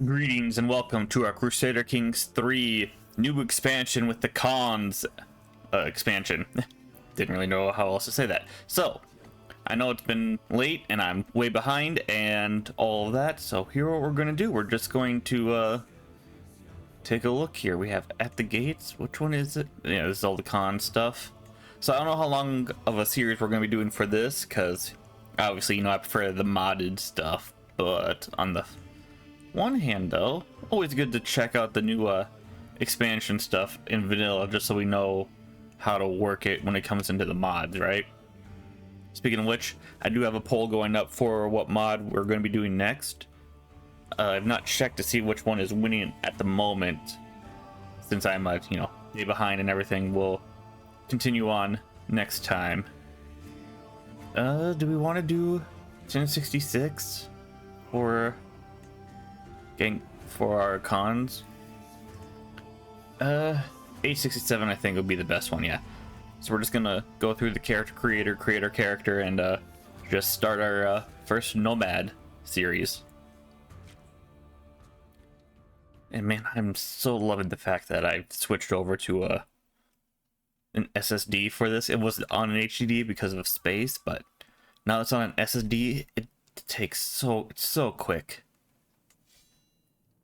Greetings and welcome to our Crusader Kings 3 new expansion with the Khans expansion. Didn't really know how else to say that. So, I know it's been late and I'm way behind and all of that. So here what we're going to do. We're just going to take a look here. We have At the Gates. Which one is it? Yeah, this is all the Khan stuff. So I don't know how long of a series we're going to be doing for this, because obviously, you know, I prefer the modded stuff. But on the one hand though, always good to check out the new expansion stuff in vanilla, just so we know how to work it when it comes into the mods, right? Speaking of which, I do have a poll going up for what mod we're going to be doing next. I've not checked to see which one is winning at the moment, since I'm you know, day behind and everything. We'll continue on next time. Do we want to do 1066 or for our cons? 867 I think would be the best one, yeah. So we're just gonna go through the character create our character, and just start our first nomad series. And man, I'm so loving the fact that I've switched over to an SSD for this. It was on an HDD because of space, but now it's on an SSD. It takes it's so quick.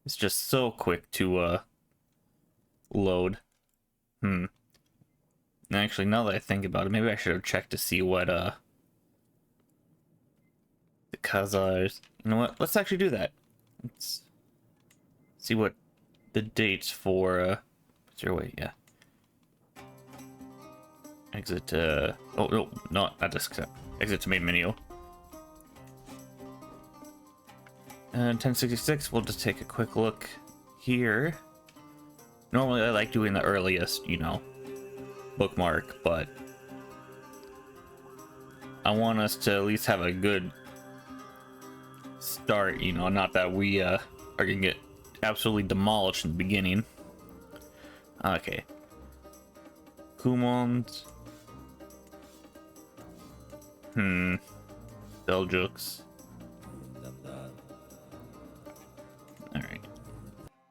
It's just so quick to load. Actually, now that I think about it, maybe I should have checked to see what the Khazars. You know what? Let's actually do that. Let's see what the dates for zero way. Yeah. Exit. Oh no, not desktop. Exit to main menu. And 1066, we'll just take a quick look here. Normally I like doing the earliest, you know, bookmark, but I want us to at least have a good start, you know, not that we are gonna get absolutely demolished in the beginning. Okay. Kumons. Belgics.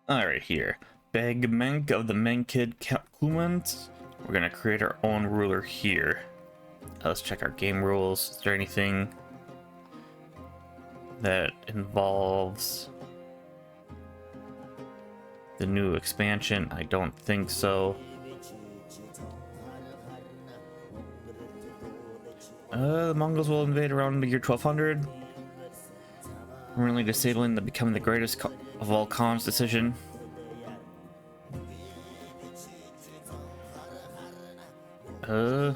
Alright, here. Bagmenk of the Menkid Kumans. We're gonna create our own ruler here. Let's check our game rules. Is there anything that involves the new expansion? I don't think so. The Mongols will invade around the year 1200. Permanently disabling the becoming the greatest of all Khans decision. Uh,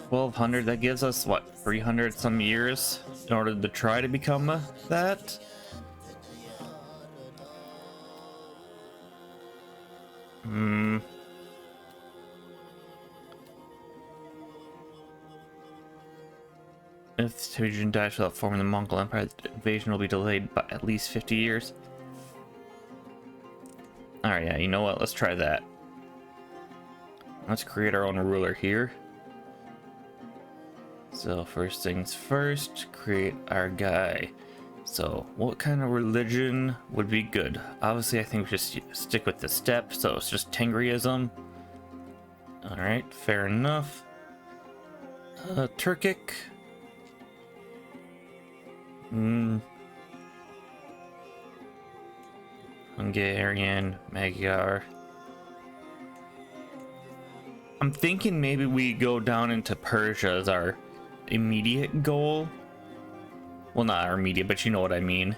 1200, that gives us what, 300 some years in order to try to become that. If the region dies without forming the Mongol Empire, the invasion will be delayed by at least 50 years. Alright, yeah, you know what? Let's try that. Let's create our own ruler here. So first things first, create our guy. So what kind of religion would be good? Obviously, I think we should stick with the steppe, so it's just Tengriism. Alright, fair enough. Turkic. Hungarian, Magyar. I'm thinking maybe we go down into Persia as our immediate goal. Well, not our immediate, but you know what I mean.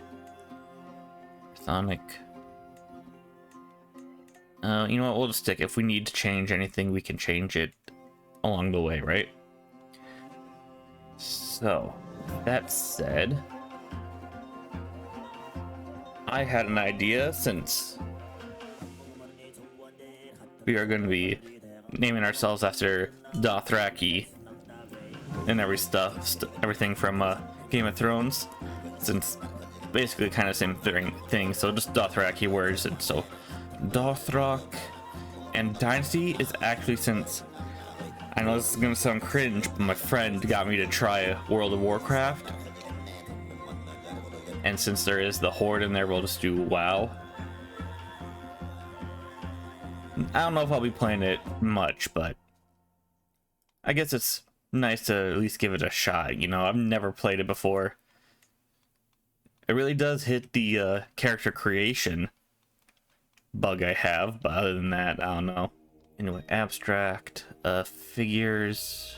Sonic. You know what? We'll just stick. If we need to change anything, we can change it along the way, right? So, that said, I had an idea, since we are going to be naming ourselves after Dothraki and everything from Game of Thrones, since basically kind of same thing, so just Dothraki words. And so Dothrak, and Dynasty is actually, since I know this is gonna sound cringe, but my friend got me to try World of Warcraft, And since there is the Horde in there, we'll just do WoW. I don't know if I'll be playing it much, but I guess it's nice to at least give it a shot. You know, I've never played it before. It really does hit the character creation bug I have, but other than that, I don't know. Anyway, abstract, figures.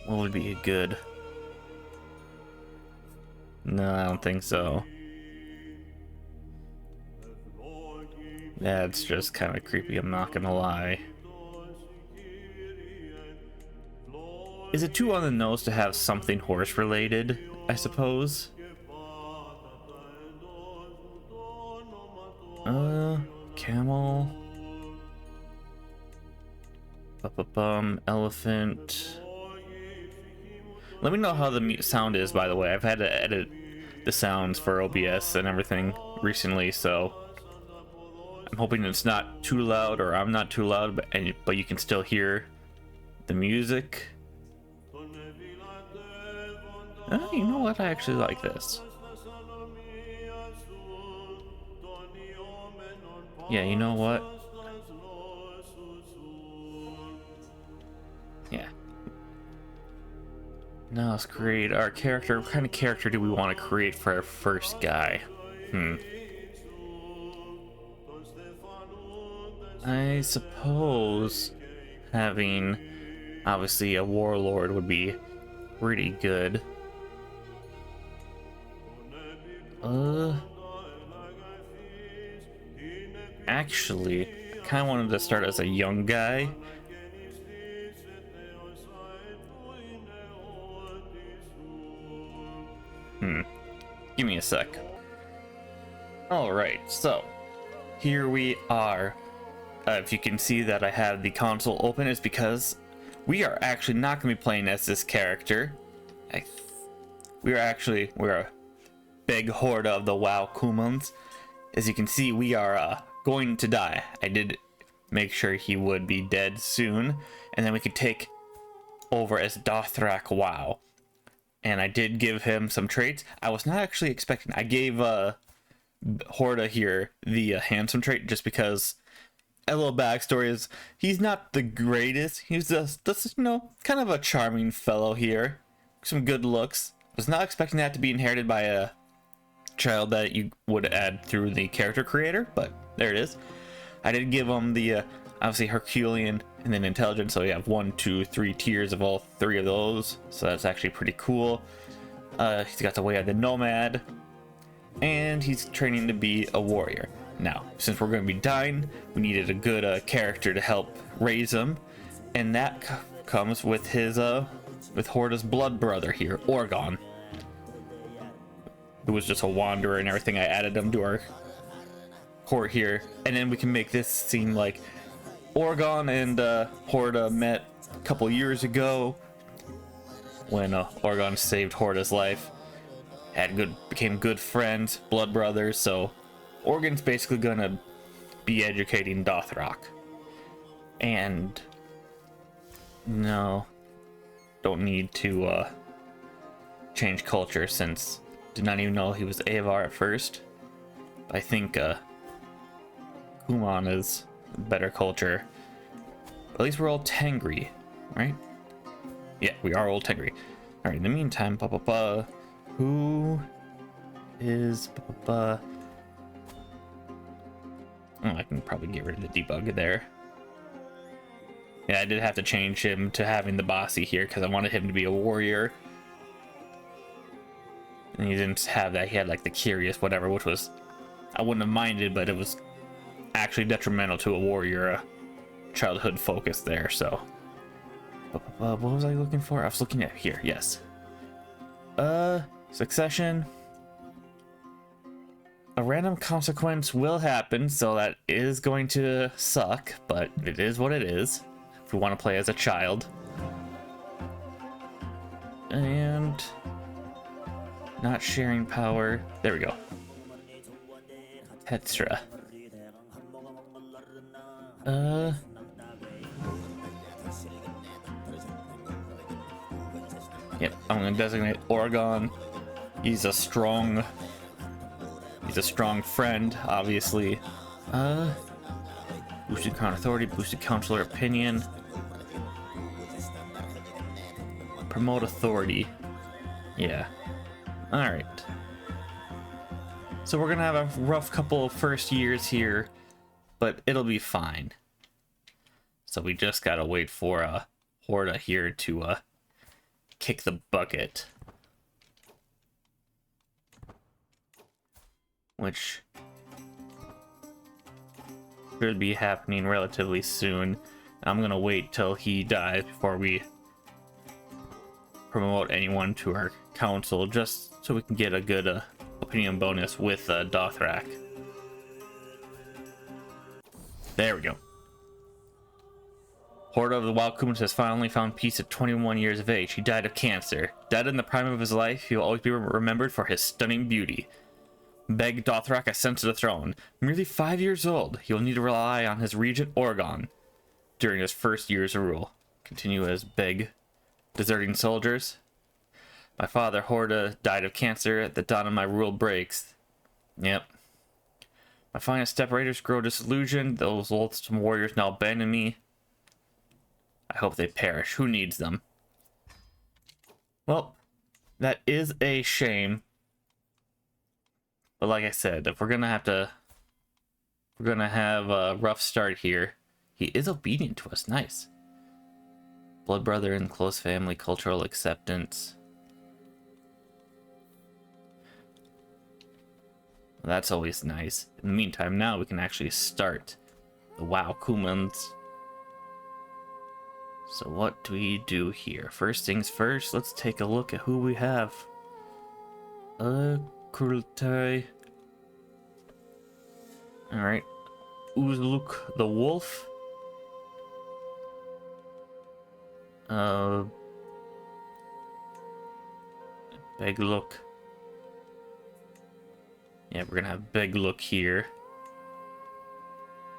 What would be good? No, I don't think so. That's just kind of creepy, I'm not gonna lie. Is it too on the nose to have something horse related, I suppose? Camel. Elephant. Let me know how the sound is, by the way. I've had to edit the sounds for OBS and everything recently, so I'm hoping it's not too loud, or I'm not too loud, but you can still hear the music. Oh, you know what? I actually like this. Yeah, you know what? Yeah. Now let's create our character. What kind of character do we want to create for our first guy? I suppose having obviously a warlord would be pretty good. Actually, I kind of wanted to start as a young guy. Give me a sec. Alright, so here we are. If you can see that I have the console open, it's because we are actually not going to be playing as this character. We're a big horde of the WoW Kumans. As you can see, we are going to die. I did make sure he would be dead soon, and then we could take over as Dothrak WoW. And I did give him some traits. I was not actually expecting. I gave Horde here the handsome trait just because a little backstory is he's not the greatest. He's just you know, kind of a charming fellow here. Some good looks. Was not expecting that to be inherited by a child that you would add through the character creator, but there it is. I did give him the obviously Herculean and then intelligence, so you have 1, 2, 3 tiers of all 3 of those, so that's actually pretty cool. He's got the way of the nomad, and he's training to be a warrior. Now, since we're going to be dying, we needed a good character to help raise him, and that comes with his with Horde's blood brother here, Orgon, who was just a wanderer and everything. I added him to our court here, and then we can make this seem like Orgon and Horde met a couple years ago when Orgon saved Horde's life. Became good friends, blood brothers. So Orgon's basically gonna be educating Dothrak. And no, don't need to change culture, since did not even know he was Avar at first. I think Kuman is better culture. At least we're all Tengri, right? Yeah, we are all Tengri. All right. In the meantime, who is Oh, I can probably get rid of the debug there. Yeah, I did have to change him to having the bossy here because I wanted him to be a warrior. And he didn't have that. He had like the curious whatever, which was, I wouldn't have minded, but it was actually detrimental to a warrior childhood focus there. So what was I looking for? I was looking at here. Yes. Succession. A random consequence will happen, so that is going to suck, but it is what it is if we want to play as a child. And not sharing power. There we go. Tetra. Yep, I'm gonna designate Oregon He's a strong friend, obviously. Boosted crown authority, boosted counselor opinion. Promote authority. Yeah. Alright. So we're gonna have a rough couple of first years here, but it'll be fine. So we just gotta wait for a Horde here to kick the bucket. Which should be happening relatively soon. I'm gonna wait till he dies before we promote anyone to our council, just so we can get a good opinion bonus with Dothrak. There we go. Horde of the Wild Kumans has finally found peace at 21 years of age. He died of cancer. Dead in the prime of his life, he will always be remembered for his stunning beauty. Beg Dothrak ascend to the throne. Merely 5 years old, he will need to rely on his regent Oregon during his first years of rule. Continue as Beg. Deserting soldiers. My father, Horde, died of cancer at the dawn of my rule breaks. Yep. My finest step raiders grow disillusioned. Those loathsome warriors now abandon me. I hope they perish. Who needs them? Well, that is a shame. But like I said, if we're gonna have a rough start here. He is obedient to us. Nice. Blood brother and close family, cultural acceptance. Well, that's always nice. In the meantime, now we can actually start the WoW Kumans. So what do we do here? First things first, let's take a look at who we have. Cruelty. Alright. Uzluk the Wolf. Big Look. Yeah, we're gonna have Big Look here.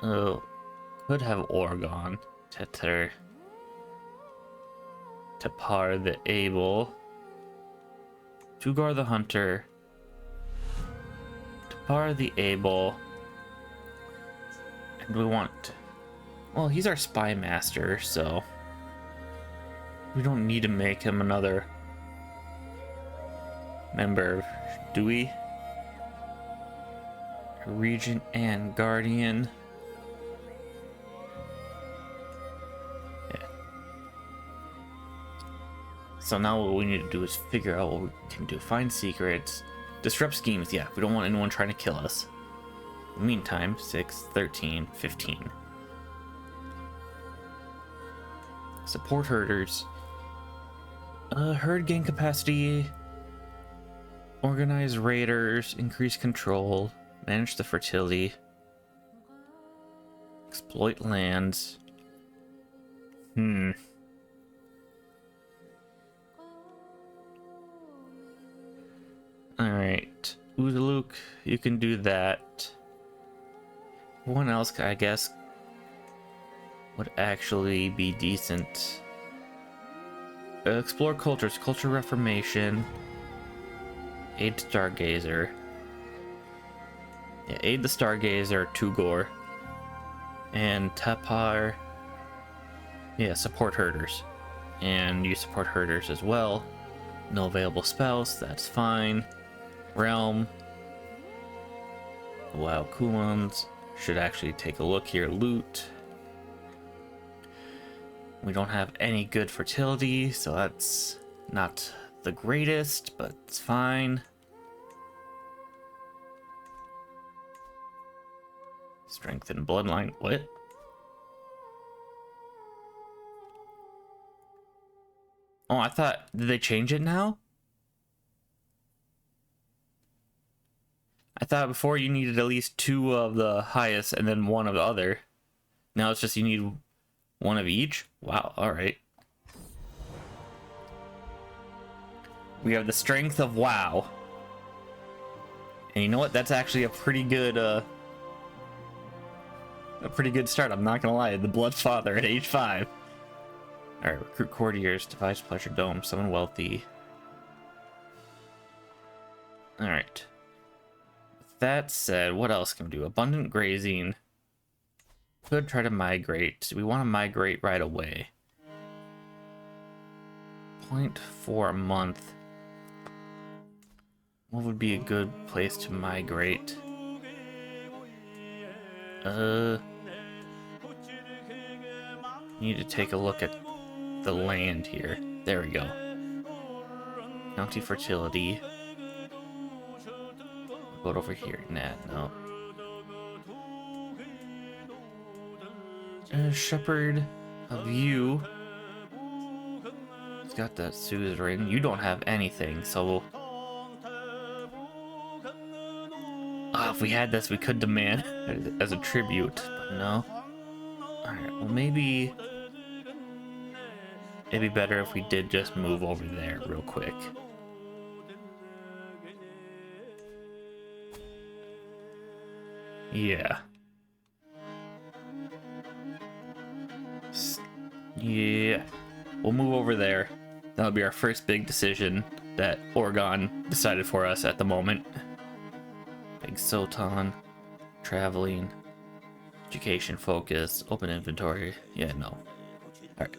Could have Oregon. Tether. Tapar the Able. Tugar the Hunter. Tapar the Able. And we want... Well, he's our spy master, so... we don't need to make him another member, do we? Regent and Guardian. Yeah. So now what we need to do is figure out what we can do. Find secrets. Disrupt schemes. Yeah, we don't want anyone trying to kill us. In the meantime, 6, 13, 15. Support herders. Herd gain capacity. Organize raiders. Increase control. Manage the fertility. Exploit lands. Alright. Uzaluk, you can do that. One else, I guess, would actually be decent. Explore cultures. Culture Reformation. Aid Stargazer. Yeah, aid the Stargazer, Tugor. And Tapar. Yeah, support herders. And you support herders as well. No available spouse, that's fine. Realm. Wow, Kumans. Should actually take a look here. Loot. We don't have any good fertility, so that's not the greatest, but it's fine. Strengthen bloodline. What? Oh, I thought, did they change it now? I thought before you needed at least 2 of the highest and then 1 of the other. Now it's just you need 1 of each? Wow, alright. We have the strength of WoW. And you know what? That's actually a pretty good start, I'm not gonna lie. The Blood Father at age 5. Alright, recruit courtiers, devise pleasure dome, summon wealthy. Alright. With that said, what else can we do? Abundant grazing. Could try to migrate. We want to migrate right away. 0.4 a month. What would be a good place to migrate? Need to take a look at the land here. There we go. County fertility. Go over here. Nah, no. Shepherd of you. He's got that suzerain. You don't have anything, so if we had this, we could demand as a tribute, but no. Alright, well maybe it'd be better if we did just move over there real quick. Yeah. Yeah. We'll move over there. That'll be our first big decision that Oregon decided for us at the moment. Big Soton, traveling, education focus, open inventory. Yeah, no. Alright.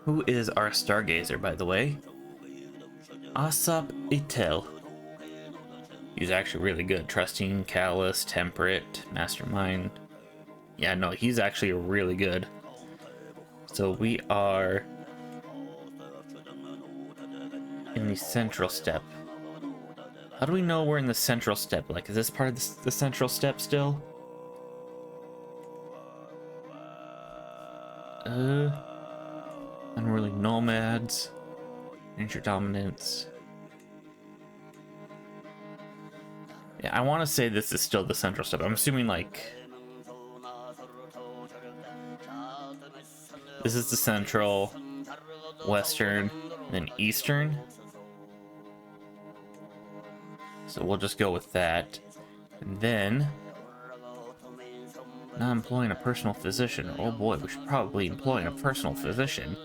Who is our stargazer, by the way? Asap Itel. He's actually really good. Trusting, callous, temperate, mastermind. Yeah, no, he's actually really good. So we are in the central step. How do we know we're in the central step? Like, is this part of the central step still? Unruly nomads. Nature dominance. Yeah, I want to say this is still the central step. I'm assuming, like, this is the central, western, then eastern. So we'll just go with that. And then, not employing a personal physician. Oh boy, we should probably employ a personal physician.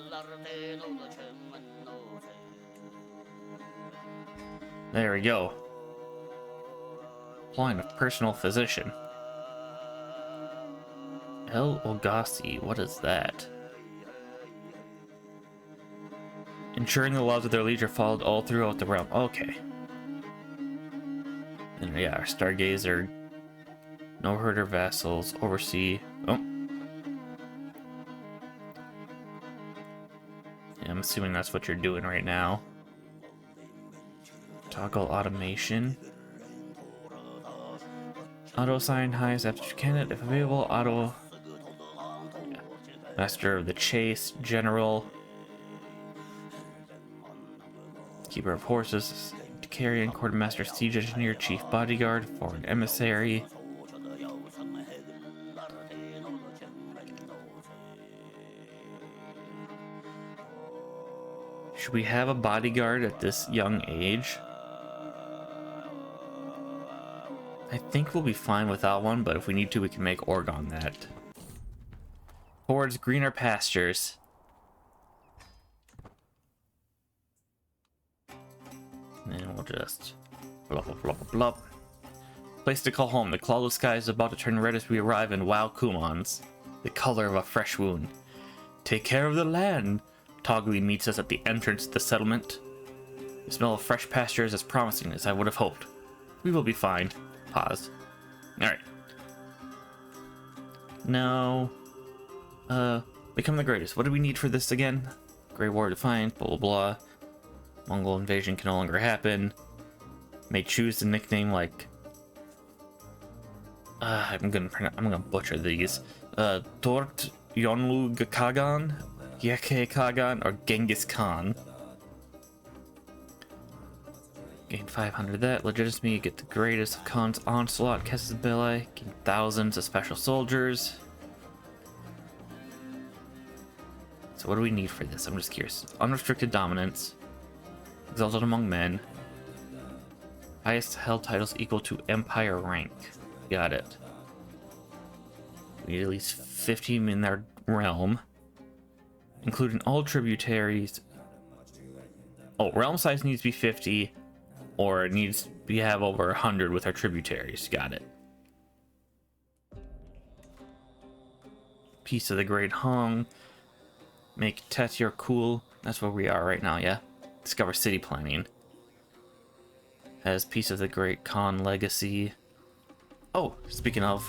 There we go. Employing a personal physician. El Ogasi, what is that? Ensuring the laws of their liege are followed all throughout the realm. Okay. And yeah, our stargazer, no herder vassals, oversee. Oh. Yeah, I'm assuming that's what you're doing right now. Toggle automation. Auto assign highest aptitude candidate if available. Auto. Yeah. Master of the chase, general. Keeper of horses. Carrion, quartermaster, siege engineer, chief bodyguard, foreign emissary. Should we have a bodyguard at this young age? I think we'll be fine without one, but if we need to, we can make Oregon that. Horde's greener pastures. And we'll just blah blah blah blah blah. Place to call home. The cloudless sky is about to turn red as we arrive in Wow Kumans, the color of a fresh wound. Take care of the land. Toggly meets us at the entrance to the settlement. The smell of fresh pasture is as promising as I would have hoped. We will be fine. Pause. Alright. Now, become the greatest. What do we need for this again? Grey War defined, blah blah blah. Mongol invasion can no longer happen. May choose the nickname like I'm gonna butcher these. Tort Yonlu Kagan, Yeke Kagan, or Genghis Khan. Gain 500 that. Legitimacy, get the greatest of Khan's onslaught. Kesses Belay, gain thousands of special soldiers. So what do we need for this? I'm just curious. Unrestricted dominance. Exalted among men. Highest held titles equal to empire rank. Got it. We need at least 15 in their realm, including all tributaries. Oh, realm size needs to be 50. or it needs we have over 100 with our tributaries. Got it. Piece of the Great Hong. Make Tatior cool. That's where we are right now, yeah? Discover city planning. Has Piece of the Great Khan legacy. Oh, speaking of,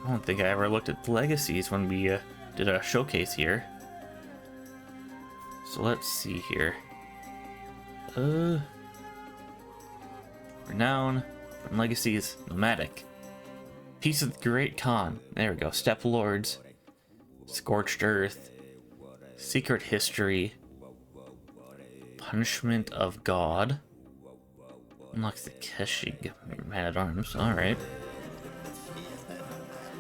I don't think I ever looked at the legacies when we did a showcase here. So let's see here. Renown and legacies, nomadic. Piece of the Great Khan. There we go. Steppe Lords. Scorched Earth. Secret History. Punishment of God. Unlocks the Keshig Mad Arms. Alright.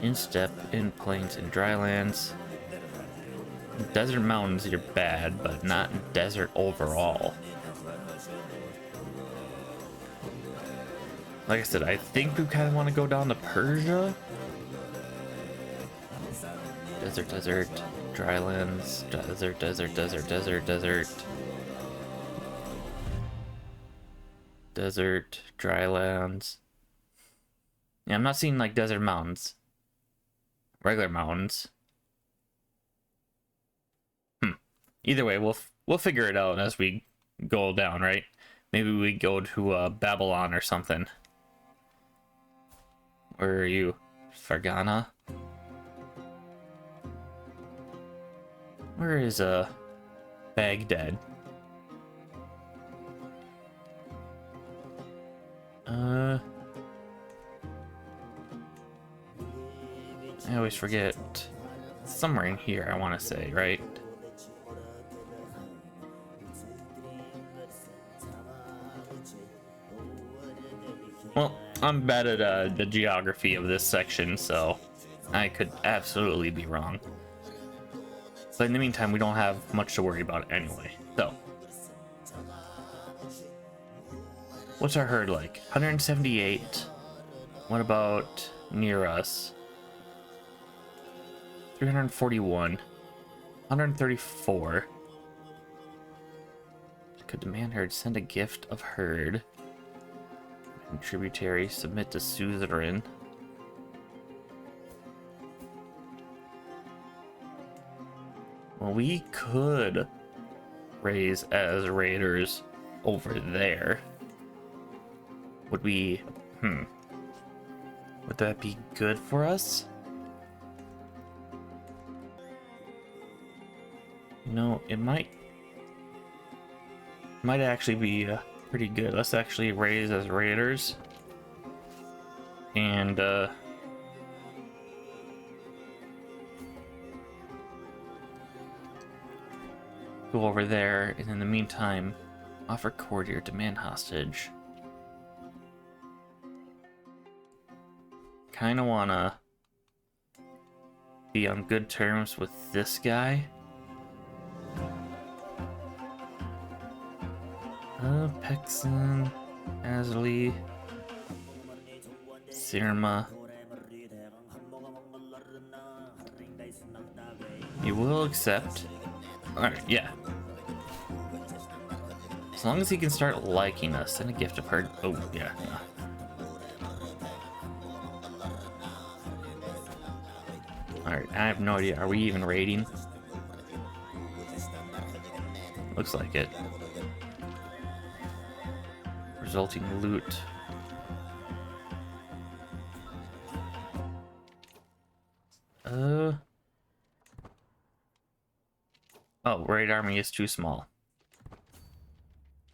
In steppe, in plains, in drylands. Desert mountains, you're bad, but not in desert overall. Like I said, I think we kind of want to go down to Persia. Desert, drylands, desert, drylands. Yeah, I'm not seeing like desert mountains. Regular mountains. Either way, we'll figure it out as we go down, right? Maybe we go to Babylon or something. Where are you? Fargana? Where is Baghdad? I always forget. Somewhere in here, I want to say, right? Well, I'm bad at the geography of this section, so I could absolutely be wrong. But in the meantime, we don't have much to worry about anyway. So, what's our herd like? 178. What about near us? 341. 134. Could demand herd send a gift of herd. And tributary submit to suzerain. Well, we could raise as raiders over there. Would we? Would that be good for us? No, it might actually be pretty good. Let's actually raise as raiders and go over there, and in the meantime offer courtier, demand hostage. Kind of want to be on good terms with this guy. Pexon, Azli, Sirma. You will accept. Alright, yeah. As long as he can start liking us, and a gift of herd. Oh, yeah. Alright, I have no idea. Are we even raiding? Looks like it. Resulting loot. Oh, raid army is too small.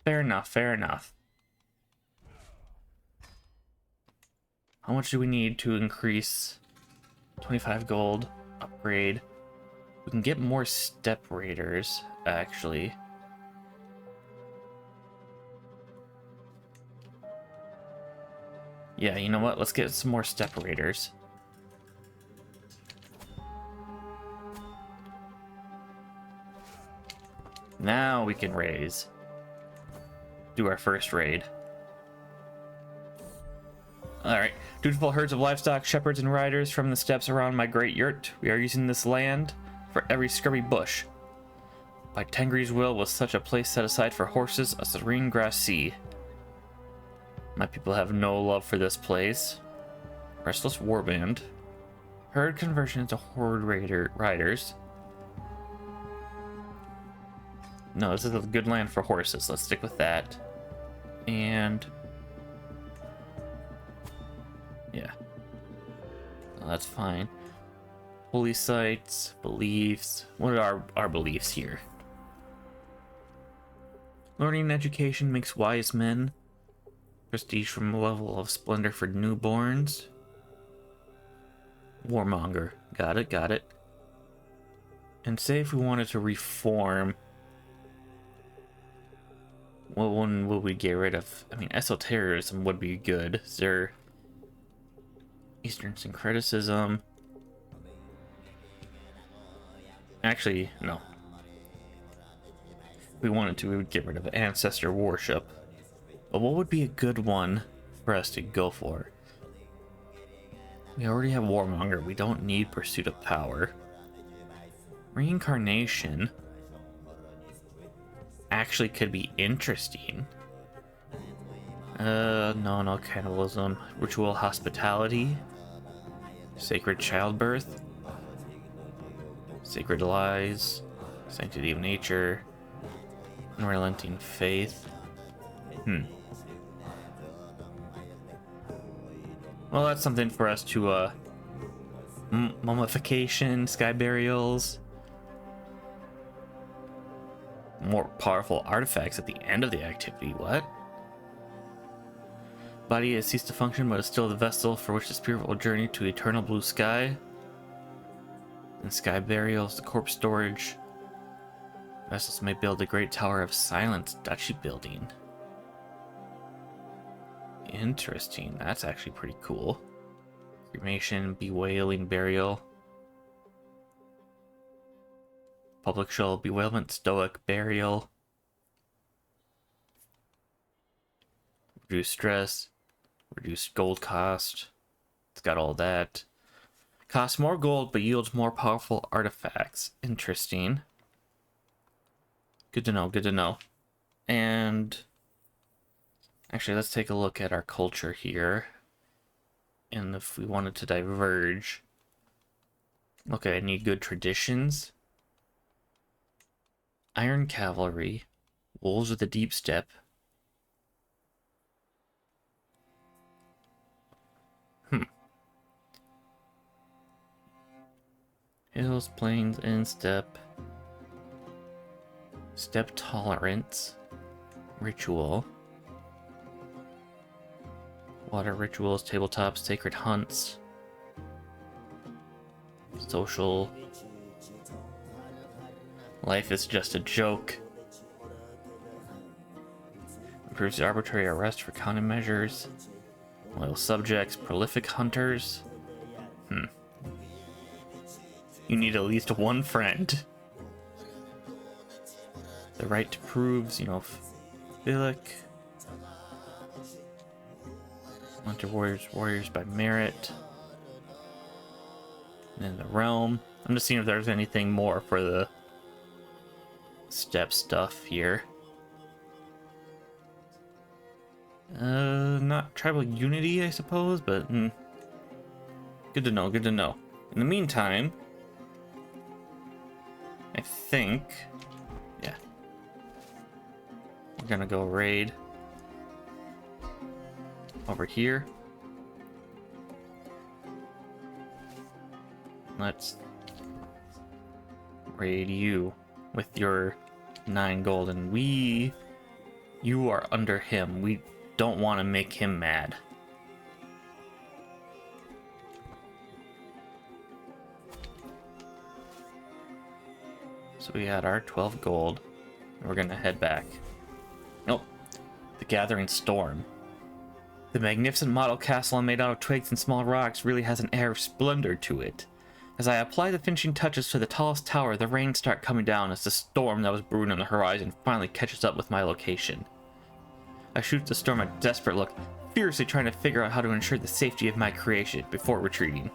Fair enough, fair enough. How much do we need to increase? 25 gold, upgrade. We can get more steppe raiders, actually. Yeah, you know what? Let's get some more steppe raiders. Now we can raise. Do our first raid. Alright. Dutiful herds of livestock, shepherds, and riders from the steppes around my great yurt. We are using this land for every scrubby bush. By Tengri's will was such a place set aside for horses, a serene grass sea. My people have no love for this place. Restless Warband. Herd conversion into Horde riders. No, this is a good land for horses. Let's stick with that. And yeah, well, that's fine. Holy sites, beliefs. What are our beliefs here? Learning and education makes wise men. Prestige from a level of splendor for newborns. Warmonger. Got it, got it. And say if we wanted to reform, what one will we get rid of? I mean, esotericism would be good. Is there Eastern syncretism? Actually, no. If we wanted to, we would get rid of ancestor worship. But what would be a good one for us to go for? We already have Warmonger. We don't need Pursuit of Power. Reincarnation actually could be interesting. No cannibalism. Ritual hospitality. Sacred childbirth. Sacred lies. Sanctity of nature. Unrelenting faith. Well, that's something for us to, mummification, sky burials. More powerful artifacts at the end of the activity. What? Body has ceased to function, but is still the vessel for which the spirit will journey to eternal blue sky. And sky burials, the corpse storage. Vessels may build a great tower of silence duchy building. Interesting. That's actually pretty cool. Cremation, bewailing, burial. Public show, bewailment, stoic, burial. Reduce stress. Reduce gold cost. It's got all that. Costs more gold, but yields more powerful artifacts. Interesting. Good to know, good to know. And actually, let's take a look at our culture here. And if we wanted to diverge, okay, any good traditions? Iron cavalry, wolves with a deep step. Hills, plains, instep. Step tolerance. Ritual. Water rituals, tabletops, sacred hunts. Social. Life is just a joke. Improves the arbitrary arrest for countermeasures. Loyal subjects, prolific hunters. You need at least one friend. The right to proves, Philic. Hunter warriors by merit. And then the realm. I'm just seeing if there's anything more for the step stuff here. Not tribal unity, I suppose, but good to know, good to know. In the meantime, I think, yeah, we're gonna go raid over here. Let's raid you with your 9 gold, and you are under him. We don't want to make him mad. So we had our 12 gold, and we're gonna head back. Oh, the Gathering Storm. The magnificent model castle made out of twigs and small rocks really has an air of splendor to it. As I apply the finishing touches to the tallest tower, the rain starts coming down as the storm that was brewing on the horizon finally catches up with my location. I shoot the storm a desperate look, fiercely trying to figure out how to ensure the safety of my creation before retreating.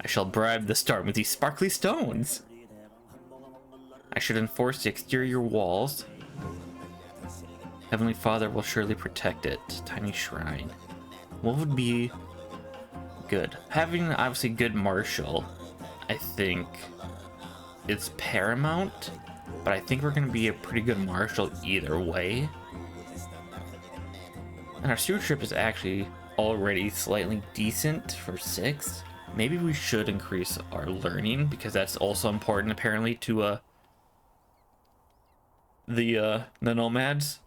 I shall bribe the storm with these sparkly stones. I should enforce the exterior walls. Heavenly Father will surely protect it. Tiny shrine. What would be good? Having obviously good martial, I think it's paramount, but I think we're going to be a pretty good martial either way. And our stewardship is actually already slightly decent for 6. Maybe we should increase our learning, because that's also important apparently to the nomads.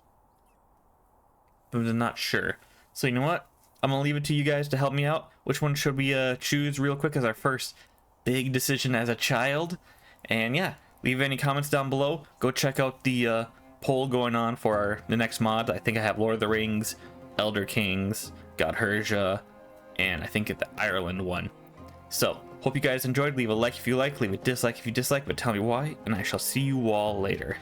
But I'm not sure. So you know what? I'm gonna leave it to you guys to help me out. Which one should we choose real quick as our first big decision as a child? And yeah, leave any comments down below. Go check out the poll going on for the next mod. I think I have Lord of the Rings, Elder Kings, God Herja, and I think the Ireland one. So hope you guys enjoyed. Leave a like if you like, leave a dislike if you dislike, but tell me why, and I shall see you all later.